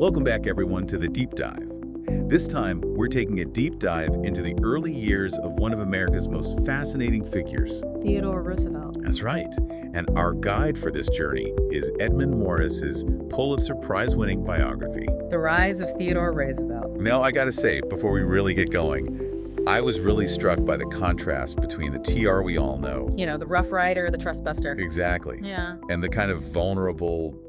Welcome back, everyone, to the Deep Dive. This time, we're taking a deep dive into the early years of one of America's most fascinating figures. Theodore Roosevelt. That's right. And our guide for this journey is Edmund Morris's Pulitzer Prize-winning biography. The Rise of Theodore Roosevelt. Now, I gotta say, before we really get going, I was really struck by the contrast between the TR we all know. You know, the Rough Rider, the Trust Buster. Exactly. Yeah. And the kind of vulnerable,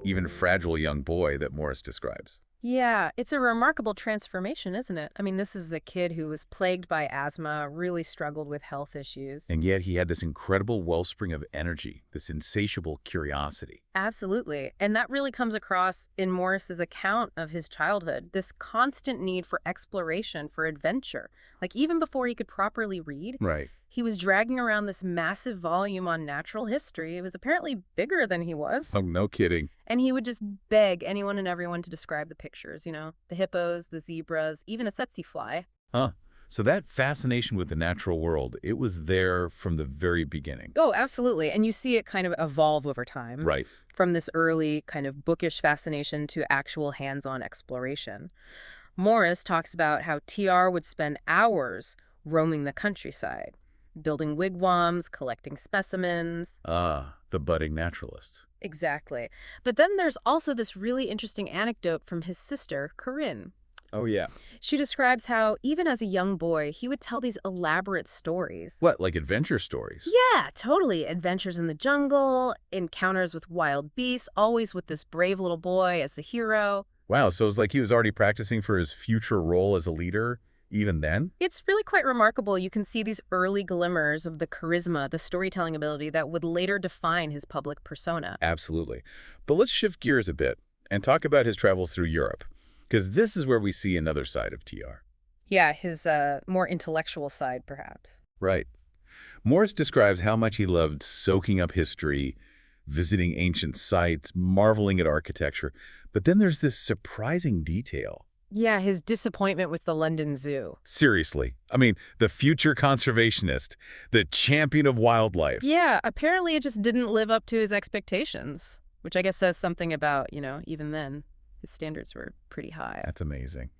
even fragile young boy that Morris describes. Yeah, it's a remarkable transformation, isn't it? I mean, this is a kid who was plagued by asthma, really struggled with health issues. And yet he had this incredible wellspring of energy, this insatiable curiosity. Absolutely. And that really comes across in Morris's account of his childhood, this constant need for exploration, for adventure. Like, even before he could properly read, Right. he was dragging around this massive volume on natural history. It was apparently bigger than he was. Oh, no kidding. And he would just beg anyone and everyone to describe the pictures, you know, the hippos, the zebras, even a tsetse fly. Huh. So that fascination with the natural world, it was there from the very beginning. Oh, absolutely. And you see it kind of evolve over time. Right. From this early kind of bookish fascination to actual hands-on exploration. Morris talks about how TR would spend hours roaming the countryside, building wigwams, collecting specimens. Ah, the budding naturalist. Exactly. But then there's also this really interesting anecdote from his sister, Corinne. Oh, yeah. She describes how, even as a young boy, he would tell these elaborate stories. What, like adventure stories? Yeah, totally. Adventures in the jungle, encounters with wild beasts, always with this brave little boy as the hero. Wow, so it's like he was already practicing for his future role as a leader, even then? It's really quite remarkable. You can see these early glimmers of the charisma, the storytelling ability that would later define his public persona. Absolutely. But let's shift gears a bit and talk about his travels through Europe, because this is where we see another side of TR. Yeah, his more intellectual side, perhaps. Right. Morris describes how much he loved soaking up history, visiting ancient sites, marveling at architecture. But then there's this surprising detail. Yeah, his disappointment with the London Zoo. Seriously. I mean, the future conservationist, the champion of wildlife. Yeah, apparently it just didn't live up to his expectations, which I guess says something about, you know, even then, his standards were pretty high. That's amazing.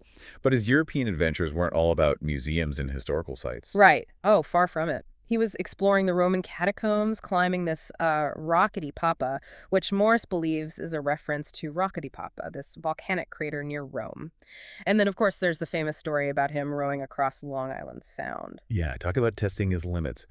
But his European adventures weren't all about museums and historical sites. Right. Oh, far from it. He was exploring the Roman catacombs, climbing this Rockety Papa, which Morris believes is a reference to Rockety Papa, this volcanic crater near Rome. And then, of course, there's the famous story about him rowing across Long Island Sound. Yeah, talk about testing his limits.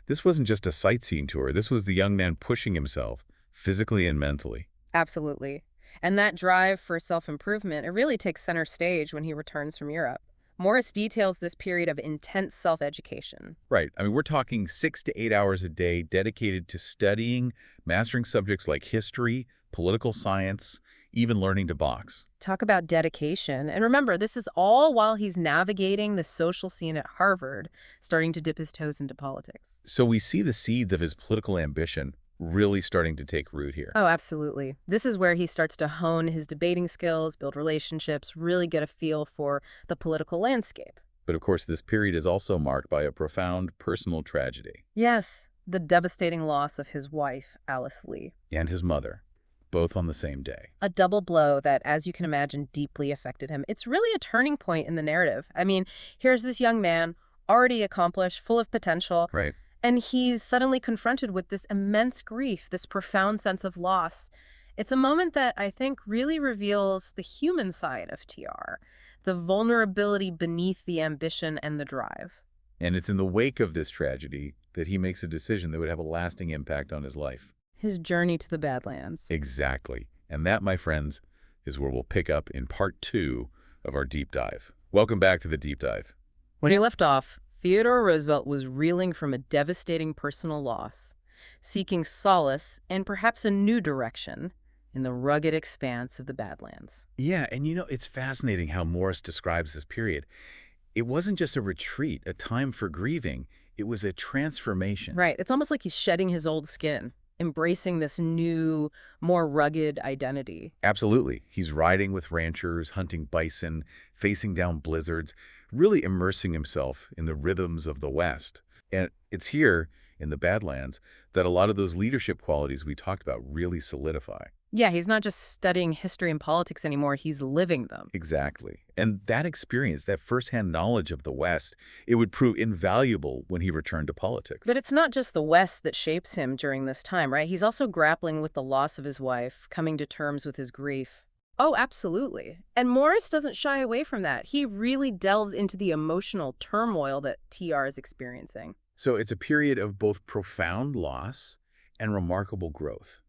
This wasn't just a sightseeing tour. This was the young man pushing himself, physically and mentally. Absolutely. And that drive for self-improvement, it really takes center stage when he returns from Europe. Morris details this period of intense self-education. Right. I mean, we're talking 6 to 8 hours a day dedicated to studying, mastering subjects like history, political science, even learning to box. Talk about dedication. And remember, this is all while he's navigating the social scene at Harvard, starting to dip his toes into politics. So we see the seeds of his political ambition really starting to take root here. Oh, absolutely. This is where he starts to hone his debating skills, build relationships, really get a feel for the political landscape. But of course, this period is also marked by a profound personal tragedy. Yes, the devastating loss of his wife, Alice Lee. And his mother, both on the same day. A double blow that, as you can imagine, deeply affected him. It's really a turning point in the narrative. I mean, here's this young man, already accomplished, full of potential. Right. And he's suddenly confronted with this immense grief, this profound sense of loss. It's a moment that I think really reveals the human side of TR, the vulnerability beneath the ambition and the drive. And it's in the wake of this tragedy that he makes a decision that would have a lasting impact on his life. His journey to the Badlands. Exactly. And that, my friends, is where we'll pick up in part 2 of our deep dive. Welcome back to the deep dive. When he left off, Theodore Roosevelt was reeling from a devastating personal loss, seeking solace and perhaps a new direction in the rugged expanse of the Badlands. Yeah, and you know, it's fascinating how Morris describes this period. It wasn't just a retreat, a time for grieving. It was a transformation. Right. It's almost like he's shedding his old skin, embracing this new, more rugged identity. Absolutely. He's riding with ranchers, hunting bison, facing down blizzards, really immersing himself in the rhythms of the West. And it's here, in the Badlands, that a lot of those leadership qualities we talked about really solidify. Yeah, he's not just studying history and politics anymore, he's living them. Exactly. And that experience, that firsthand knowledge of the West, it would prove invaluable when he returned to But politics. it's not just the West that shapes him during this time, right? He's also grappling with the loss of his wife, coming to terms with his grief. Oh, absolutely. And Morris doesn't shy away from that. He really delves into the emotional turmoil that TR is experiencing. So it's a period of both profound loss and remarkable growth.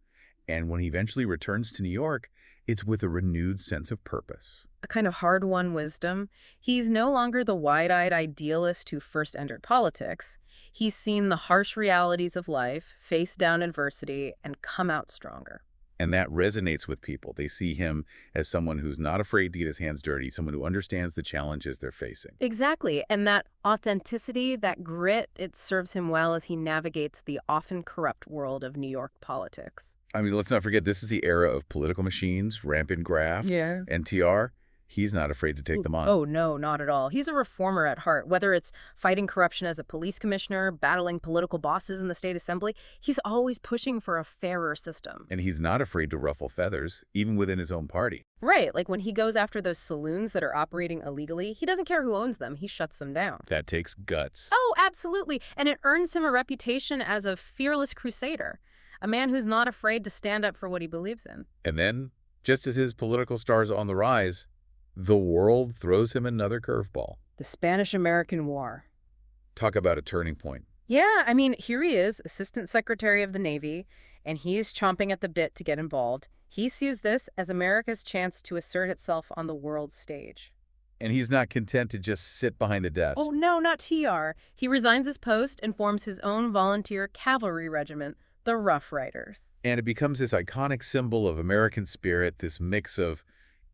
And when he eventually returns to New York, it's with a renewed sense of purpose. A kind of hard-won wisdom. He's no longer the wide-eyed idealist who first entered politics. He's seen the harsh realities of life, faced down adversity, and come out stronger. And that resonates with people. They see him as someone who's not afraid to get his hands dirty, someone who understands the challenges they're facing. Exactly. And that authenticity, that grit, it serves him well as he navigates the often corrupt world of New York politics. I mean, let's not forget, this is the era of political machines, rampant graft, Yeah. NTR. He's not afraid to take them on. Oh, no, not at all. He's a reformer at heart. Whether it's fighting corruption as a police commissioner, battling political bosses in the state assembly, he's always pushing for a fairer system. And he's not afraid to ruffle feathers, even within his own party. Right, like when he goes after those saloons that are operating illegally, he doesn't care who owns them, he shuts them down. That takes guts. Oh, absolutely. And it earns him a reputation as a fearless crusader, a man who's not afraid to stand up for what he believes in. And then, just as his political stars on the rise, the world throws him another curveball. The Spanish-American War. Talk about a turning point. Yeah, I mean, here he is, Assistant Secretary of the Navy, and he's chomping at the bit to get involved. He sees this as America's chance to assert itself on the world stage. And he's not content to just sit behind the desk. Oh, no, not TR. He resigns his post and forms his own volunteer cavalry regiment, the Rough Riders. And it becomes this iconic symbol of American spirit, this mix of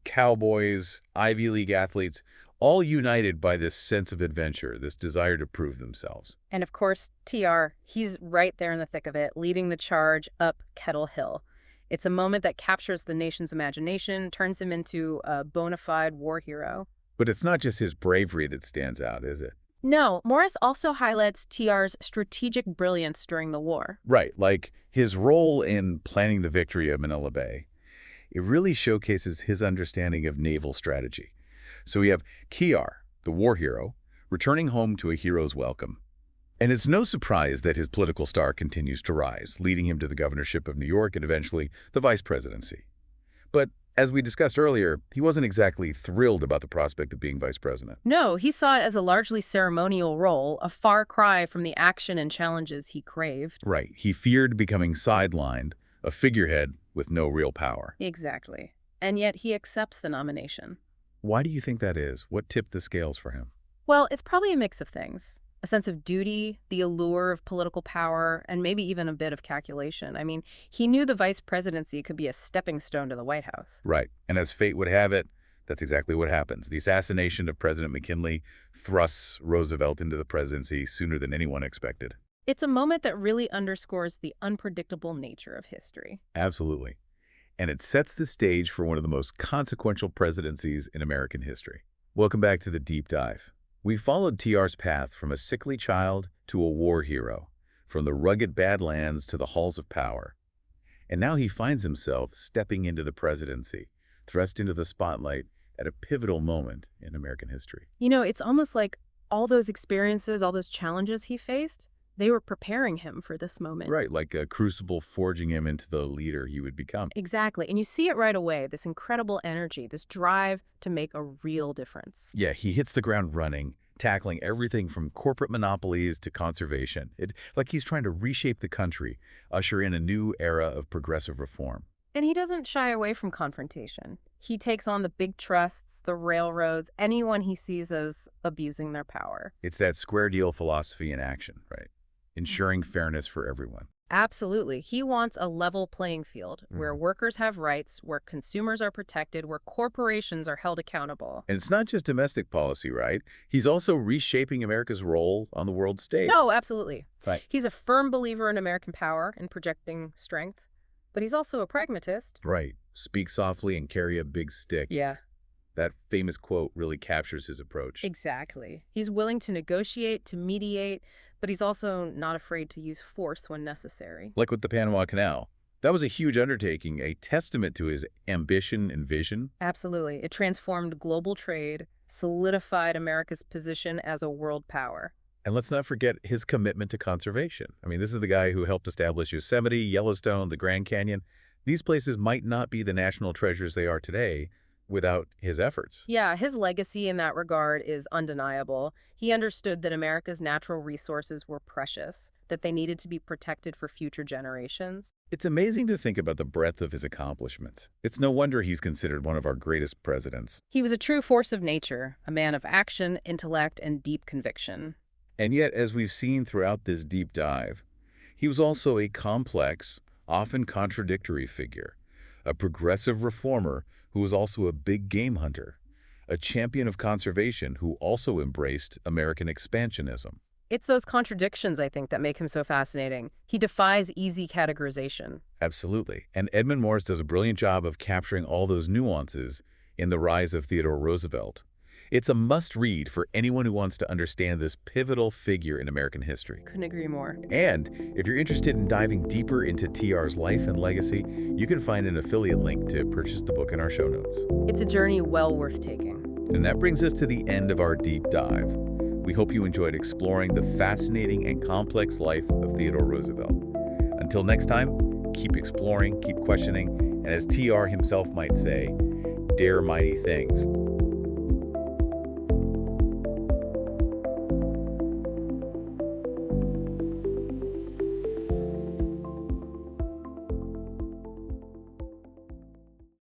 cowboys, Ivy League athletes, all united by this sense of adventure, this desire to prove themselves. And of course, TR, he's right there in the thick of it, leading the charge up Kettle Hill. It's a moment that captures the nation's imagination, turns him into a bona fide war hero. But it's not just his bravery that stands out, is it? No, Morris also highlights TR's strategic brilliance during the war. Right, like his role in planning the victory of Manila Bay. It really showcases his understanding of naval strategy. So we have Kiar, the war hero, returning home to a hero's welcome. And it's no surprise that his political star continues to rise, leading him to the governorship of New York and eventually the vice presidency. But as we discussed earlier, he wasn't exactly thrilled about the prospect of being vice president. No, he saw it as a largely ceremonial role, a far cry from the action and challenges he craved. Right. He feared becoming sidelined, a figurehead with no real power. Exactly. And yet he accepts the nomination. Why do you think that is? What tipped the scales for him? Well, it's probably a mix of things. A sense of duty, the allure of political power, and maybe even a bit of calculation. I mean, he knew the vice presidency could be a stepping stone to the White House. Right. And as fate would have it, that's exactly what happens. The assassination of President McKinley thrusts Roosevelt into the presidency sooner than anyone expected. It's a moment that really underscores the unpredictable nature of history. Absolutely. And it sets the stage for one of the most consequential presidencies in American history. Welcome back to the Deep Dive. We followed TR's path from a sickly child to a war hero, from the rugged Badlands to the halls of power. And now he finds himself stepping into the presidency, thrust into the spotlight at a pivotal moment in American history. You know, it's almost like all those experiences, all those challenges he faced, they were preparing him for this moment. Right, like a crucible forging him into the leader he would become. Exactly. And you see it right away, this incredible energy, this drive to make a real difference. Yeah, he hits the ground running, tackling everything from corporate monopolies to conservation. Like he's trying to reshape the country, usher in a new era of progressive reform. And he doesn't shy away from confrontation. He takes on the big trusts, the railroads, anyone he sees as abusing their power. It's that square deal philosophy in action, right? Ensuring fairness for everyone. Absolutely. He wants a level playing field where workers have rights, where consumers are protected, where corporations are held accountable. And it's not just domestic policy, right? He's also reshaping America's role on the world stage. No, absolutely. Right. He's a firm believer in American power and projecting strength, but he's also a pragmatist. Right. Speak softly and carry a big stick. Yeah. That famous quote really captures his approach. Exactly. He's willing to negotiate, to mediate, but he's also not afraid to use force when necessary. Like with the Panama Canal. That was a huge undertaking, a testament to his ambition and vision. Absolutely. It transformed global trade, solidified America's position as a world power. And let's not forget his commitment to conservation. I mean, this is the guy who helped establish Yosemite, Yellowstone, the Grand Canyon. These places might not be the national treasures they are today without his efforts. Yeah, his legacy in that regard is undeniable. He understood that America's natural resources were precious, that they needed to be protected for future generations. It's amazing to think about the breadth of his accomplishments. It's no wonder he's considered one of our greatest presidents. He was a true force of nature, a man of action, intellect, and deep conviction. And yet, as we've seen throughout this deep dive, he was also a complex, often contradictory figure, a progressive reformer who was also a big game hunter, a champion of conservation who also embraced American expansionism. It's those contradictions, I think, that make him so fascinating. He defies easy categorization. Absolutely. And Edmund Morris does a brilliant job of capturing all those nuances in The Rise of Theodore Roosevelt. It's a must-read for anyone who wants to understand this pivotal figure in American history. Couldn't agree more. And if you're interested in diving deeper into TR's life and legacy, you can find an affiliate link to purchase the book in our show notes. It's a journey well worth taking. And that brings us to the end of our deep dive. We hope you enjoyed exploring the fascinating and complex life of Theodore Roosevelt. Until next time, keep exploring, keep questioning, and as TR himself might say, dare mighty things.